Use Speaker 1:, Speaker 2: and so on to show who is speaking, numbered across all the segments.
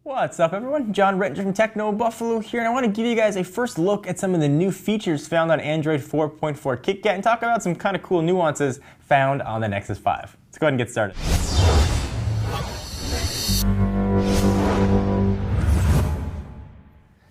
Speaker 1: What's up everyone? John Rettinger from Techno Buffalo here, and I want to give you guys a first look at some of the new features found on Android 4.4 KitKat and talk about some kind of cool nuances found on the Nexus 5. Let's go ahead and get started.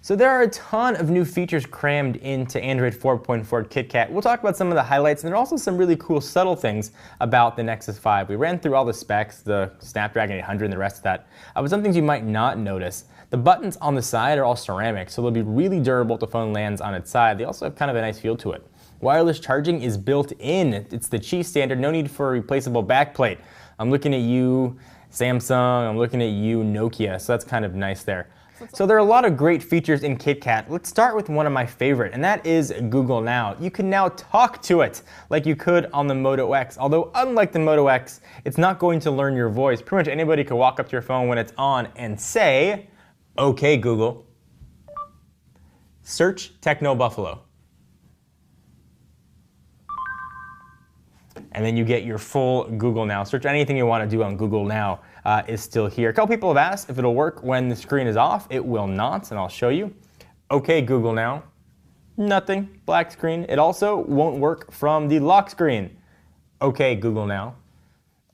Speaker 1: So there are a ton of new features crammed into Android 4.4 KitKat. We'll talk about some of the highlights, and there are also some really cool subtle things about the Nexus 5. We ran through all the specs, the Snapdragon 800 and the rest of that, but some things you might not notice. The buttons on the side are all ceramic, so they'll be really durable if the phone lands on its side. They also have kind of a nice feel to it. Wireless charging is built in. It's the Qi standard, no need for a replaceable backplate. I'm looking at you, Samsung, I'm looking at you, Nokia, so that's kind of nice there. So there are a lot of great features in KitKat. Let's start with one of my favorite, and that is Google Now. You can now talk to it like you could on the Moto X, although unlike the Moto X, it's not going to learn your voice. Pretty much anybody could walk up to your phone when it's on and say, "Okay, Google, search Techno Buffalo." And then you get your full Google Now search. Anything you want to do on Google Now is still here. A couple people have asked if it'll work when the screen is off. It will not, and I'll show you. Okay, Google Now. Nothing, black screen. It also won't work from the lock screen. Okay, Google Now.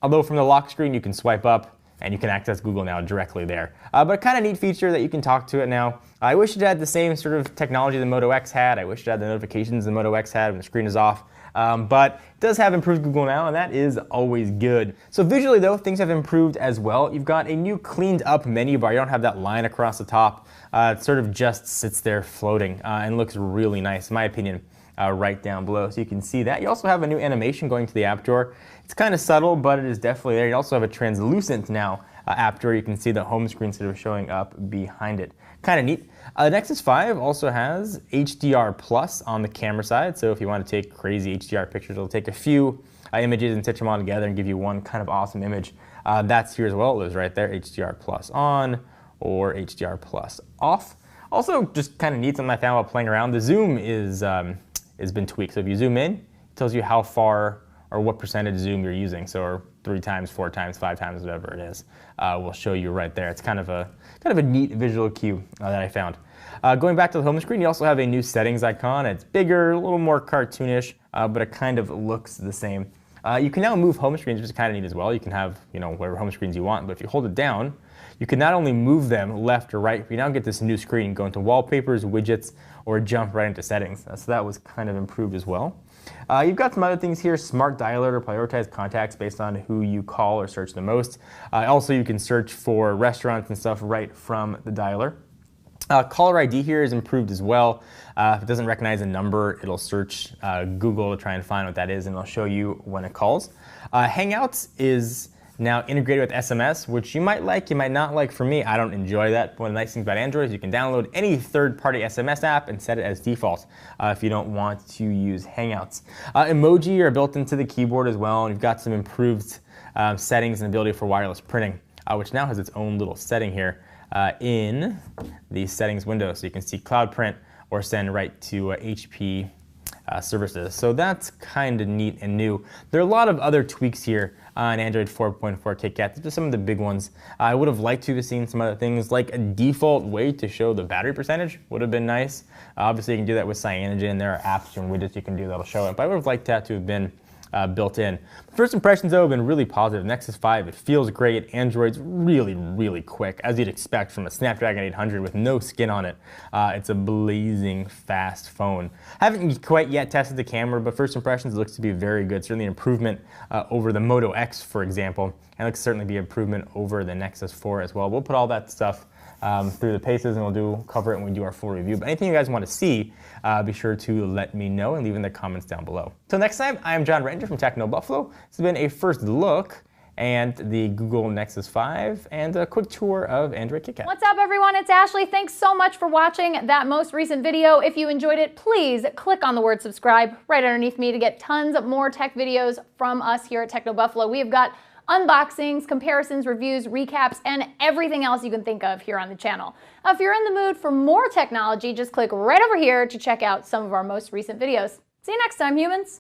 Speaker 1: Although from the lock screen you can swipe up and you can access Google Now directly there. But a kind of neat feature that you can talk to it now. I wish it had the same sort of technology the Moto X had. I wish it had the notifications the Moto X had when the screen is off. But it does have improved Google Now, and that is always good. So visually though, things have improved as well. You've got a new cleaned up menu bar. You don't have that line across the top. It sort of just sits there floating and looks really nice, in my opinion, right down below. So you can see that. You also have a new animation going to the app drawer. It's kind of subtle, but it is definitely there. You also have a translucent now app drawer. You can see the home screen sort of showing up behind it. Kind of neat. The Nexus 5 also has HDR Plus on the camera side, so if you want to take crazy HDR pictures, it'll take a few images and stitch them all together and give you one kind of awesome image. That's here as well. It was right there, HDR Plus on or HDR Plus off. Also, just kind of neat something I found while playing around. The zoom has been tweaked, so if you zoom in, it tells you how far or what percentage zoom you're using. So 3 times, 4 times, 5 times, whatever it is, will show you right there. It's kind of a neat visual cue that I found. Going back to the home screen, you also have a new settings icon. It's bigger, a little more cartoonish, but it kind of looks the same. You can now move home screens, which is kind of neat as well. You can have, whatever home screens you want, but if you hold it down, you can not only move them left or right, but you now get this new screen, go into wallpapers, widgets, or jump right into settings. So that was kind of improved as well. You've got some other things here, smart dialer to prioritize contacts based on who you call or search the most. Also, you can search for restaurants and stuff right from the dialer. Caller ID here is improved as well. If it doesn't recognize a number, it'll search Google to try and find what that is, and it'll show you when it calls. Hangouts is now integrated with SMS, which you might like, you might not like. For me, I don't enjoy that. One of the nice things about Android is you can download any third-party SMS app and set it as default if you don't want to use Hangouts. Emoji are built into the keyboard as well, and you've got some improved settings and ability for wireless printing, which now has its own little setting here in the settings window. So you can see Cloud Print or send right to HP services. So that's kind of neat and new. There are a lot of other tweaks here on Android 4.4 KitKat. These are some of the big ones. I would have liked to have seen some other things, like a default way to show the battery percentage would have been nice. Obviously, you can do that with Cyanogen. There are apps and widgets you can do that'll show it, but I would have liked that to have been built in. First impressions though have been really positive. Nexus 5, it feels great. Android's really, really quick, as you'd expect from a Snapdragon 800 with no skin on it. It's a blazing fast phone. Haven't quite yet tested the camera, but first impressions, it looks to be very good. Certainly an improvement over the Moto X, for example, and it looks certainly be an improvement over the Nexus 4 as well. We'll put all that stuff through the paces, and we'll cover it when we do our full review. But anything you guys want to see, be sure to let me know and leave in the comments down below. Till next time, I am John Rettinger from Techno Buffalo. This has been a first look and the Google Nexus 5 and a quick tour of Android KitKat.
Speaker 2: What's up everyone, it's Ashley. Thanks so much for watching that most recent video. If you enjoyed it, please click on the word subscribe right underneath me to get tons of more tech videos from us here at Techno Buffalo. We have got unboxings, comparisons, reviews, recaps, and everything else you can think of here on the channel. If you're in the mood for more technology, just click right over here to check out some of our most recent videos. See you next time, humans.